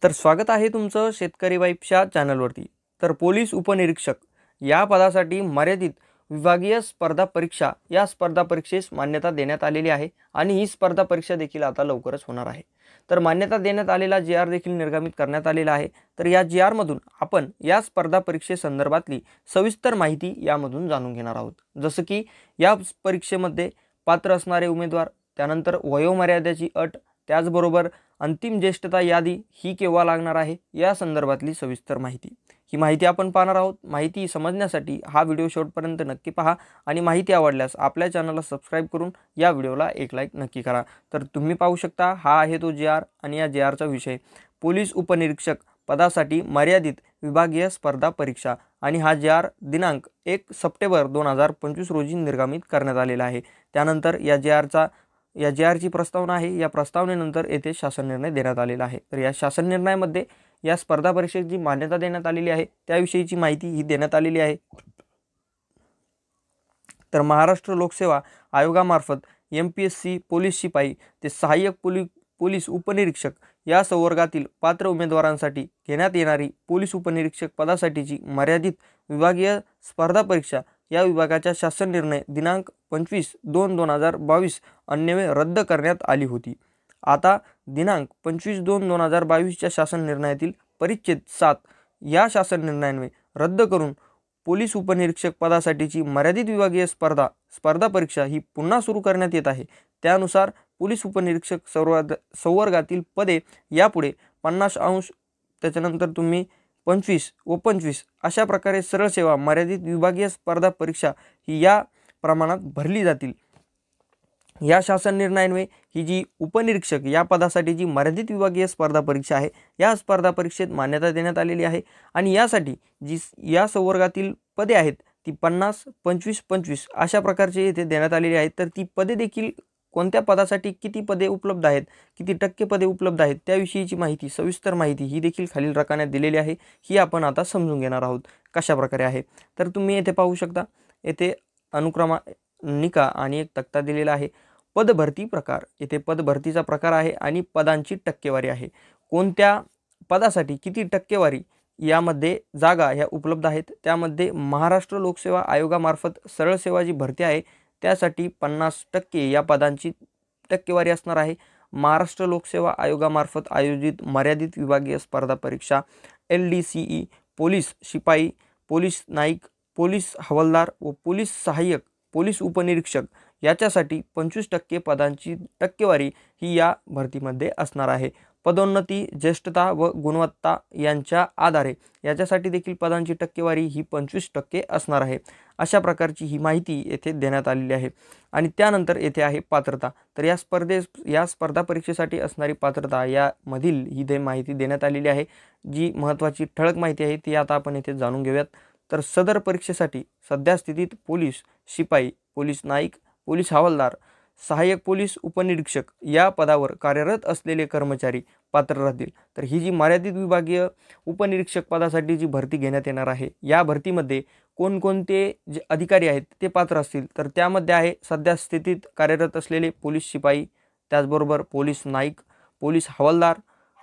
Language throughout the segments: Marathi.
तर स्वागत आहे तुमचं शेतकरी वाईफच्या चॅनलवरती। तर पोलीस उपनिरीक्षक या पदासाठी मर्यादित विभागीय स्पर्धा परीक्षा या स्पर्धा परीक्षेस मान्यता देण्यात आलेली आहे आणि ही स्पर्धा परीक्षा देखील आता लवकरच होणार आहे। तर मान्यता देण्यात आलेला जी.आर देखील निर्गमित करण्यात आलेला आहे। तर या जी.आर मधून आपण या स्पर्धा परीक्षेसंदर्भातली सविस्तर माहिती यामधून जाणून घेणार आहोत। जसं की या परीक्षेमध्ये पात्र असणारे उमेदवार, त्यानंतर वयोमर्यादेची अट, त्याचबरोबर अंतिम ज्येष्ठता यादी ही केव्हा लागणार आहे या संदर्भातली सविस्तर माहिती ही माहिती आपण पाहणार आहोत। माहिती समजण्यासाठी हा व्हिडिओ शेवटपर्यंत नक्की पहा आणि माहिती आवडल्यास आपल्या चॅनलला सबस्क्राइब करून या व्हिडिओला एक लाईक नक्की करा। तर तुम्ही पाहू शकता हा आहे तो जी.आर आणि या जी.आरचा विषय पोलीस उपनिरीक्षक पदासाठी मर्यादित विभागीय स्पर्धा परीक्षा आणि हा जी.आर दिनांक 1 सप्टेंबर 2025 रोजी निर्गमित करण्यात आलेला आहे। त्यानंतर या जी.आरची प्रस्तावना आहे। या प्रस्तावनेनंतर येथे शासन निर्णय देण्यात आलेला आहे। तर या शासन निर्णयामध्ये या स्पर्धा परीक्षेची जी मान्यता देण्यात आलेली आहे त्याविषयीची माहिती ही देण्यात आलेली आहे। तर महाराष्ट्र लोकसेवा आयोगामार्फत MPSC पोलीस शिपाई ते सहाय्यक पोलीस उपनिरीक्षक या संवर्गातील पात्र उमेदवारांसाठी घेण्यात येणारी पोलीस उपनिरीक्षक पदासाठीची मर्यादित विभागीय स्पर्धा परीक्षा या विभागाचा शासन निर्णय दिनांक 25/2/2022 अन्वये रद्द करण्यात आली होती। आता दिनांक 25/2/2022 च्या शासन निर्णयातील परिच्छेद 7 या शासन निर्णयाने रद्द करून पोलीस उपनिरीक्षक पदासाठीची मर्यादित विभागीय स्पर्धा परीक्षा ही पुन्हा सुरू करण्यात येत आहे। त्यानुसार पोलीस उपनिरीक्षक संवर्गातील पदे यापुढे 50° त्याच्यानंतर तुम्ही 25 व 25 अशा प्रकारे सरळ सेवा मर्यादित विभागीय स्पर्धा परीक्षा ही या प्रमाणात भरली जातील। या शासन निर्णयाने ही जी उपनिरीक्षक या पदासाठी जी मर्यादित विभागीय स्पर्धा परीक्षा आहे या स्पर्धा परीक्षेत मान्यता देण्यात आलेली आहे आणि यासाठी जी या संवर्गातील पदे आहेत ती 50, 25, 25 अशा प्रकारचे येथे देण्यात आलेली आहेत। तर ती पदे देखील कोणत्या पदासाठी किती पदे उपलब्ध आहेत, किती टक्के पदे उपलब्ध आहेत त्याविषयीची माहिती सविस्तर माहिती ही देखील खालील रकान्यात दिलेली आहे। ही आपण आता समजून घेणार आहोत कशा प्रकारे आहे। तर तुम्ही येथे पाहू शकता येथे अनुक्रमानिका आणि एक तक्ता दिलेला आहे। पद भरती प्रकार, येथे पद भरतीचा प्रकार आहे आणि पदांची टक्केवारी आहे। कोणत्या पदासाठी किती टक्केवारी यामध्ये जागा ह्या उपलब्ध आहेत त्यामध्ये महाराष्ट्र लोकसेवा आयोगामार्फत सरळ सेवा जी भरती आहे त्यासाठी 50% या पदांची टक्केवारी असणार आहे। महाराष्ट्र लोकसेवा आयोगामार्फत आयोजित मर्यादित विभागीय स्पर्धा परीक्षा LDCE पोलीस शिपाई, पोलीस नाईक, पोलीस हवालदार व पोलीस सहाय्यक पोलीस उपनिरीक्षक याच्यासाठी 25% पदांची टक्केवारी ही या भरतीमध्ये असणार आहे। पदोन्नती, ज्येष्ठता व गुणवत्ता यांच्या आधारे याच्यासाठी देखील पदांची टक्केवारी ही 25% असणार आहे। अशा प्रकारची ही माहिती येथे देण्यात आलेली आहे। आणि त्यानंतर येथे आहे पात्रता। तर या स्पर्धा परीक्षेसाठी असणारी पात्रता यामधील ही माहिती देण्यात आलेली आहे। जी महत्त्वाची ठळक माहिती आहे ती आता आपण येथे जाणून घेऊयात। तर सदर परीक्षेसाठी सध्या स्थितीत पोलीस शिपाई, पोलीस नाईक, पोलीस हवालदार, सहाय्यक पोलीस उपनिरीक्षक या पदावर कार्यरत असलेले कर्मचारी पात्र राहतील। तर ही जी मर्यादित विभागीय उपनिरीक्षक पदासाठी जी भरती घेण्यात येणार आहे या भरतीमध्ये कोणकोणते जे अधिकारी आहेत ते पात्र असतील तर त्यामध्ये आहे सध्या स्थितीत कार्यरत असलेले पोलीस शिपाई, त्याचबरोबर पोलीस नाईक, पोलीस हवालदार,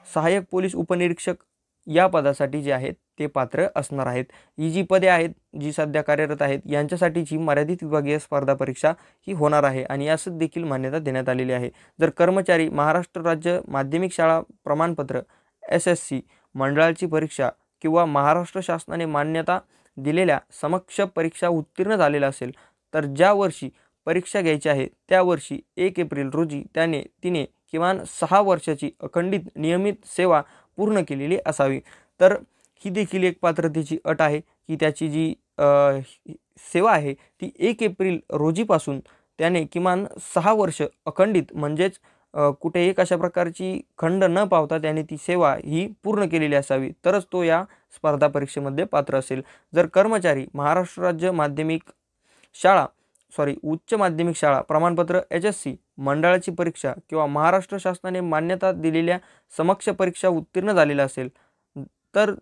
सहाय्यक पोलीस उपनिरीक्षक या पदासाठी जे आहेत ते पात्र असणार आहेत। ही जी पदे आहेत जी सध्या कार्यरत आहेत यांच्यासाठीची मर्यादित विभागीय स्पर्धा परीक्षा ही होणार आहे आणि यास देखील मान्यता देण्यात आलेली आहे। जर कर्मचारी महाराष्ट्र राज्य माध्यमिक शाळा प्रमाणपत्र SSC मंडळाची परीक्षा किंवा महाराष्ट्र शासनाने मान्यता दिलेल्या समकक्ष परीक्षा उत्तीर्ण झालेला असेल तर ज्या वर्षी परीक्षा घ्यायची आहे त्या वर्षी 1 एप्रिल रोजी तिने किमान 6 वर्षाची अखंडित नियमित सेवा पूर्ण केलेली असावी। तर ही देखील एक पात्रतेची अट आहे की त्याची जी सेवा आहे ती 1 एप्रिल रोजीपासून त्याने किमान 6 वर्ष अखंडित म्हणजेच कुठे एक अशा प्रकारची खंड न पावता त्याने ती सेवा ही पूर्ण केलेली असावी तरच तो या स्पर्धा परीक्षेमध्ये पात्र असेल। जर कर्मचारी महाराष्ट्र राज्य उच्च माध्यमिक शाळा प्रमाणपत्र HSC मंडळाची परीक्षा किंवा महाराष्ट्र शासनाने मान्यता दिलेल्या समकक्ष परीक्षा उत्तीर्ण झालेला असेल तर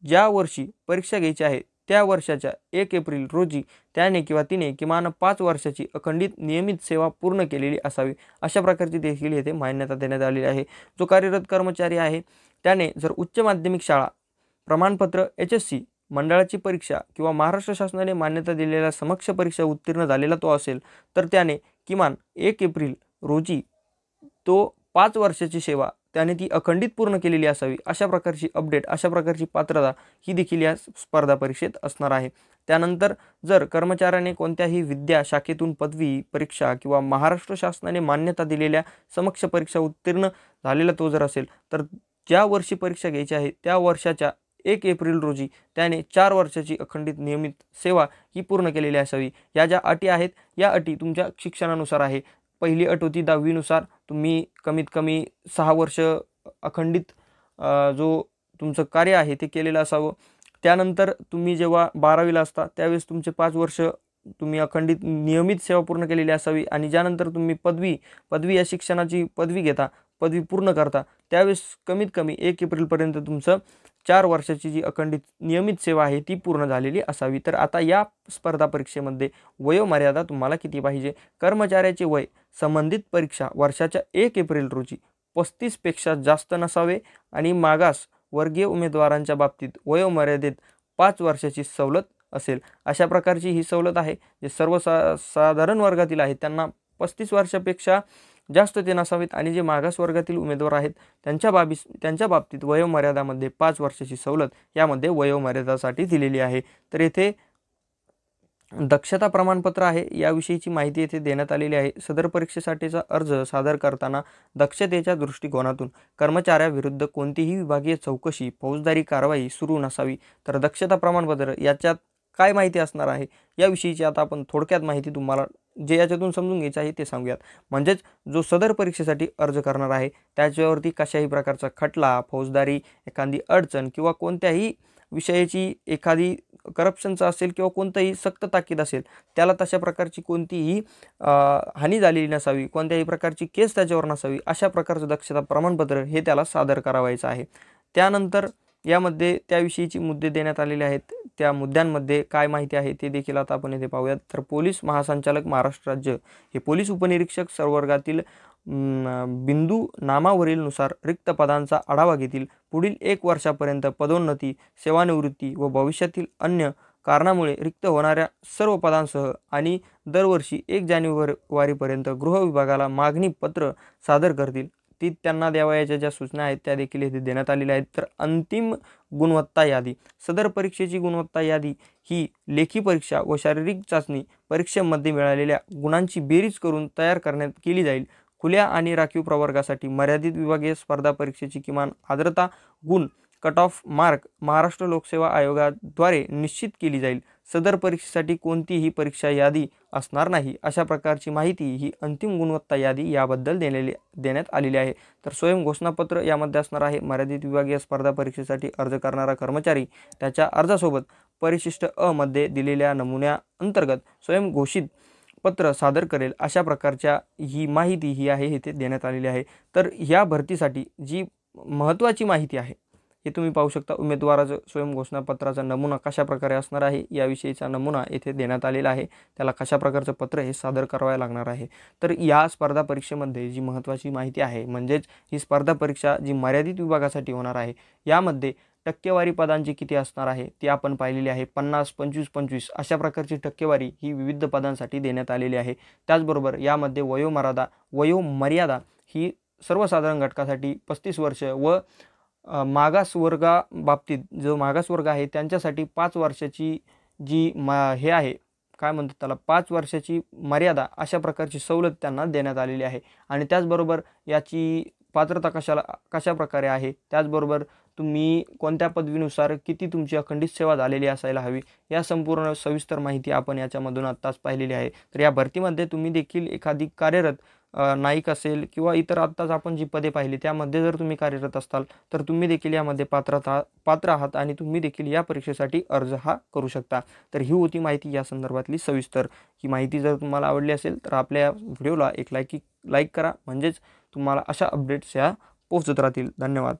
ज्या वर्षी परीक्षा घ्यायची आहे त्या वर्षाच्या 1 एप्रिल रोजी त्याने किंवा तिने किमान 5 वर्षाची अखंडित नियमित सेवा पूर्ण केलेली असावी। अशा प्रकारची देखील येथे मान्यता देण्यात आलेली आहे। जो कार्यरत कर्मचारी आहे त्याने जर उच्च माध्यमिक शाळा प्रमाणपत्र HSC मंडळाची परीक्षा किंवा महाराष्ट्र शासनाने मान्यता दिलेल्या समक्ष परीक्षा उत्तीर्ण झालेला तो असेल तर त्याने किमान 1 एप्रिल रोजी तो 5 वर्षाची सेवा त्याने ती अखंडित पूर्ण केलेली असावी। अशा प्रकारची अपडेट, अशा प्रकारची पात्रता ही देखील या स्पर्धा परीक्षेत असणार आहे। त्यानंतर जर कर्मचाऱ्याने कोणत्याही विद्या शाखेतून पदवी परीक्षा किंवा महाराष्ट्र शासनाने मान्यता दिलेल्या समक्ष परीक्षा उत्तीर्ण झालेला तो जर असेल तर ज्या वर्षी परीक्षा घ्यायची आहे त्या वर्षाच्या 1 एप्रिल रोजी त्याने 4 वर्षाची अखंडित नियमित सेवा ही पूर्ण केलेली असावी। या ज्या अटी आहेत या अटी तुमच्या शिक्षणानुसार आहे। पहिली अट होती 10वी नुसार तुम्ही कमीत कमी 6 वर्ष अखंडित जो तुमचं कार्य आहे ते केलेलं असावं। त्यानंतर तुम्ही जेव्हा 12वीला असता त्यावेळेस तुमचे 5 वर्ष तुम्ही अखंडित नियमित सेवा पूर्ण केलेली असावी आणि ज्यानंतर तुम्ही पदवी या शिक्षणाची पदवी घेता, पदवी पूर्ण करता त्यावेळेस कमीत कमी 1 एप्रिलपर्यंत तुमचं 4 वर्षाची जी अखंडित नियमित सेवा आहे ती पूर्ण झालेली असावी। तर आता या स्पर्धा परीक्षेमध्ये वयोमर्यादा तुम्हाला किती पाहिजे? कर्मचाऱ्याचे वय संबंधित परीक्षा वर्षाच्या 1 एप्रिल रोजी 35 पेक्षा जास्त नसावे आणि मागास वर्गीय उमेदवारांच्या बाबतीत वयोमर्यादेत 5 वर्षाची सवलत असेल। अशा प्रकारची ही सवलत आहे। जे सर्वसाधारण वर्गातील आहेत त्यांना 35 वर्षापेक्षा जास्त ते नसावेत आणि जे मागास वर्गातील उमेदवार आहेत त्यांच्या बाबतीत वयोमर्यादामध्ये 5 वर्षाची सवलत यामध्ये वयोमर्यादासाठी दिलेली आहे। तर येथे दक्षता प्रमाणपत्र आहे याविषयीची माहिती येथे देण्यात आलेली आहे। सदर परीक्षेसाठीचा अर्ज सादर करताना दक्षतेच्या दृष्टिकोनातून कर्मचाऱ्याविरुद्ध कोणतीही विभागीय चौकशी, फौजदारी कारवाई सुरू नसावी। तर दक्षता प्रमाणपत्र याच्यात काय माहिती असणार आहे याविषयीची आता आपण थोडक्यात माहिती तुम्हाला जे याच्यातून समजून घ्यायचं आहे ते सांगूयात। म्हणजेच जो सदर परीक्षेसाठी अर्ज करणार आहे त्याच्यावरती कशाही प्रकारचा खटला, फौजदारी एखादी अडचण किंवा कोणत्याही विषयाची एखादी करप्शनचा असेल किंवा कोणताही सक्त ताकीद असेल त्याला तशा प्रकारची कोणतीही हानी झालेली नसावी, कोणत्याही प्रकारची केस त्याच्यावर नसावी अशा प्रकारचं दक्षता प्रमाणपत्र हे त्याला सादर करावायचं आहे। त्यानंतर यामध्ये त्याविषयीची मुद्दे देण्यात आलेले आहेत। त्या मुद्द्यांमध्ये काय माहिती आहे ते देखील आता आपण येथे पाहूयात। तर पोलीस महासंचालक महाराष्ट्र राज्य हे पोलीस उपनिरीक्षक संवर्गातील बिंदू नामावरील नुसार रिक्त पदांचा आढावा घेतील। पुढील 1 वर्षापर्यंत पदोन्नती, सेवानिवृत्ती व भविष्यातील अन्य कारणामुळे रिक्त होणाऱ्या सर्व पदांसह आणि दरवर्षी 1 जानेवारीपर्यंत गृह विभागाला मागणी पत्र सादर करतील। ती त्यांना द्यावयाच्या ज्या सूचना आहेत त्या देखील येथे देण्यात आलेल्या आहेत। तर अंतिम गुणवत्ता यादी, सदर परीक्षेची गुणवत्ता यादी ही लेखी परीक्षा व शारीरिक चाचणी परीक्षेमध्ये मिळालेल्या गुणांची बेरीज करून तयार केली जाईल। खुल्या आणि राखीव प्रवर्गासाठी मर्यादित विभागीय स्पर्धा परीक्षेची किमान आर्द्रता गुण कट ऑफ मार्क महाराष्ट्र लोकसेवा आयोगाद्वारे निश्चित केली जाईल। सदर परीक्षेसाठी कोणतीही परीक्षा यादी असणार नाही। अशा प्रकारची माहिती ही अंतिम गुणवत्ता यादी याबद्दल देण्यात आलेली आहे। तर स्वयं घोषणापत्र यामध्ये असणार आहे। मर्यादित विभागीय स्पर्धा परीक्षेसाठी अर्ज करणारा कर्मचारी त्याच्या अर्जासोबत परिशिष्ट अ मध्ये दिलेल्या नमुन्या अंतर्गत स्वयं घोषित पत्र सादर करेल। अशा प्रकारच्या ही माहिती ही आहे इथे देण्यात आलेली आहे। तर ह्या भरतीसाठी जी महत्त्वाची माहिती आहे हे तुम्ही पाहू शकता। उमेदवाराचं स्वयं घोषणापत्राचा नमुना कशा प्रकारे असणार आहे याविषयीचा नमुना येथे देण्यात आलेला आहे। त्याला कशा प्रकारचं पत्र हे सादर करावे लागणार आहे। तर या स्पर्धा परीक्षेमध्ये जी महत्त्वाची माहिती आहे म्हणजेच ही स्पर्धा परीक्षा जी मर्यादित विभागासाठी होणार आहे यामध्ये टक्केवारी पदांची किती असणार आहे ती आपण पाहिलेली आहे। 50, 25, 25 अशा प्रकारची टक्केवारी ही विविध पदांसाठी देण्यात आलेली आहे। त्याचबरोबर यामध्ये वयोमर्यादा ही सर्वसाधारण घटकासाठी 35 वर्ष व मागास वर्गाबाबतीत जो मागास वर्ग आहे त्यांच्यासाठी 5 वर्षाची जी हे आहे काय म्हणतात त्याला 5 वर्षाची मर्यादा अशा प्रकारची सवलत त्यांना देण्यात आलेली आहे। आणि त्याचबरोबर याची पात्रता कशा प्रकारे आहे, त्याचबरोबर तुम्ही कोणत्या पदवीनुसार किती तुमची अखंडित सेवा झालेली असायला हवी या संपूर्ण सविस्तर माहिती आपण याच्यामधून आत्ताच पाहिलेली आहे। तर या भरतीमध्ये तुम्ही देखील एखादी कार्यरत नाईक असेल किंवा इतर आत्ताच आपण जी पदे पाहिली त्यामध्ये जर तुम्ही कार्यरत असाल तर तुम्ही देखील यामध्ये पात्र आहात आणि तुम्ही देखील या परीक्षेसाठी अर्ज हा करू शकता। तर ही होती माहिती या संदर्भातली सविस्तर। ही माहिती जर तुम्हाला आवडली असेल तर आपल्या व्हिडिओला एक लाईक करा, म्हणजेच तुम्हाला अशा अपडेट्स या पोहोचत राहतील। धन्यवाद।